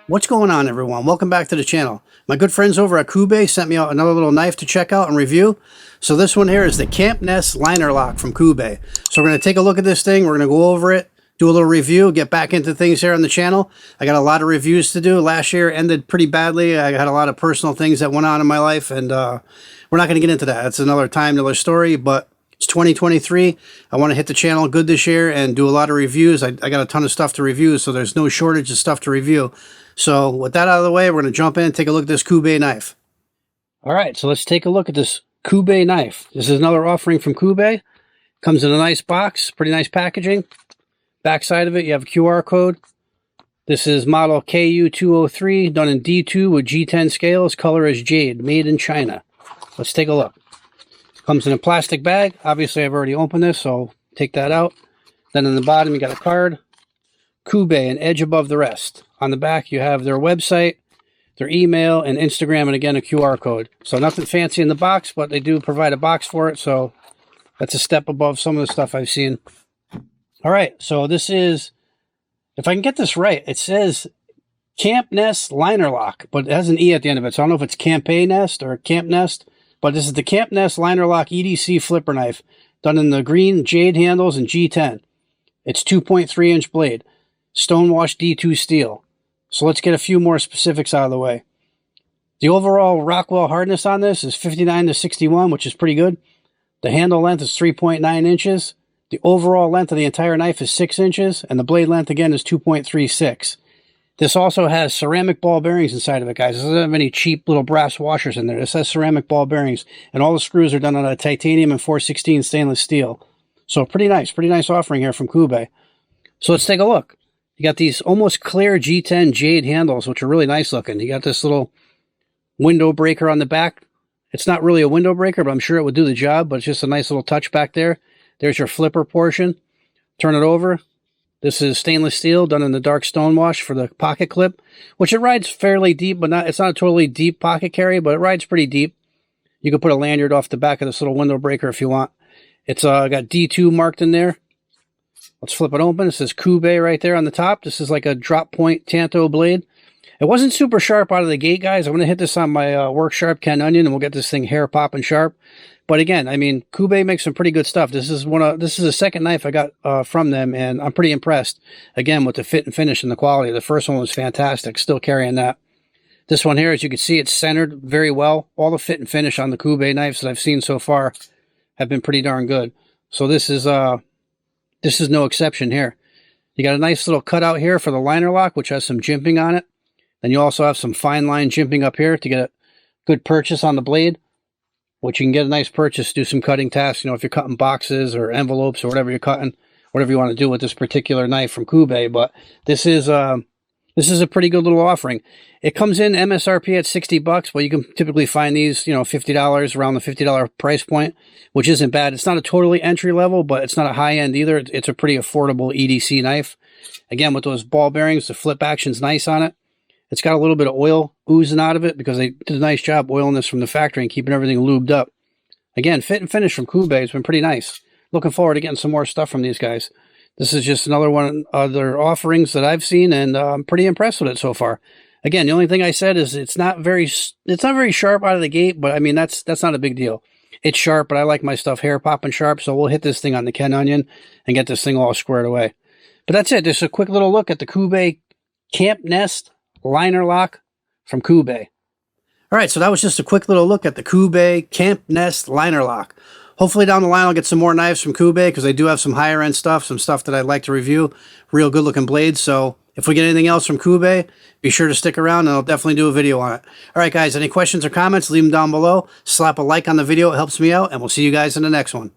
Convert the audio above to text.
What's going on, everyone? Welcome back to the channel. My good friends over at Kubey sent me out another little knife to check out and review. So this one here is the Camp Nest Liner Lock from Kubey. So we're going to take a look at this thing. We're going to go over it, do a little review, get back into things here on the channel. I got a lot of reviews to do. Last year ended pretty badly. I had a lot of personal things that went on in my life, and we're not going to get into that. That's another time, another story, but it's 2023. I want to hit the channel good this year and do a lot of reviews. I got a ton of stuff to review, so there's no shortage of stuff to review. So with that out of the way, we're going to jump in and take a look at this Kubey knife. All right, so let's take a look at this Kubey knife. This is another offering from Kubey. Comes in a nice box, pretty nice packaging. Back side of it, you have a QR code. This is model KU203, done in D2 with G10 scales. Color is jade, made in China. Let's take a look. Comes in a plastic bag. Obviously, I've already opened this, so take that out. Then in the bottom, you got a card. Kubey, an edge above the rest. On the back, you have their website, their email, and Instagram, and again, a QR code. So nothing fancy in the box, but they do provide a box for it, so that's a step above some of the stuff I've seen. All right, so this is, if I can get this right, it says Camp Nest Liner Lock, but it has an E at the end of it, so I don't know if it's Campe Nest or Camp Nest, but this is the Camp Nest Liner Lock EDC flipper knife, done in the green jade handles and G10. It's 2.3-inch blade. Stonewashed D2 steel. So let's get a few more specifics out of the way. The overall Rockwell hardness on this is 59 to 61, which is pretty good. The handle length is 3.9 inches. The overall length of the entire knife is 6 inches, and the blade length again is 2.36. This also has ceramic ball bearings inside of it, guys. It doesn't have any cheap little brass washers in there. This has ceramic ball bearings, and all the screws are done on a titanium and 416 stainless steel. So pretty nice offering here from Kubey. So let's take a look. You got these almost clear G10 jade handles, which are really nice looking. You got this little window breaker on the back. It's not really a window breaker, but I'm sure it would do the job, but it's just a nice little touch back there. There's your flipper portion. Turn it over. This is stainless steel done in the dark stonewash for the pocket clip, which it rides fairly deep, but it's not a totally deep pocket carry, but it rides pretty deep. You can put a lanyard off the back of this little window breaker if you want. It's got D2 marked in there. Let's flip it open. It says Kubey right there on the top. This is like a drop point Tanto blade. It wasn't super sharp out of the gate, guys. I'm going to hit this on my work sharp Ken Onion, and we'll get this thing hair popping sharp. But again, I mean, Kubey makes some pretty good stuff. This is the second knife I got from them, and I'm pretty impressed. Again, with the fit and finish and the quality. The first one was fantastic. Still carrying that. This one here, as you can see, it's centered very well. All the fit and finish on the Kubey knives that I've seen so far have been pretty darn good. So this is no exception here. You got a nice little cutout here for the liner lock, which has some jimping on it. Then you also have some fine line jimping up here to get a good purchase on the blade, which you can get a nice purchase, do some cutting tasks, you know, if you're cutting boxes or envelopes or whatever you're cutting, whatever you want to do with this particular knife from Kubey. But this is a pretty good little offering. It comes in MSRP at $60, but you can typically find these, you know, $50, around the $50 price point, which isn't bad. It's not a totally entry level, but it's not a high end either. It's a pretty affordable EDC knife. Again, with those ball bearings, the flip action's nice on it. It's got a little bit of oil oozing out of it because they did a nice job oiling this from the factory and keeping everything lubed up. Again, fit and finish from Kubey has been pretty nice. Looking forward to getting some more stuff from these guys. This is just another one of their offerings that I've seen, and I'm pretty impressed with it so far. Again, the only thing I said is it's not very sharp out of the gate, but I mean that's not a big deal. It's sharp, but I like my stuff hair popping sharp, so we'll hit this thing on the Ken Onion and get this thing all squared away. But that's it. Just a quick little look at the Kubey Camp Nest Liner Lock from Kubey. All right, so that was just a quick little look at the Kubey Camp Nest Liner Lock. Hopefully down the line I'll get some more knives from Kubey because they do have some higher end stuff, some stuff that I'd like to review. Real good looking blades. So if we get anything else from Kubey, be sure to stick around and I'll definitely do a video on it. All right, guys, any questions or comments, leave them down below. Slap a like on the video. It helps me out, and we'll see you guys in the next one.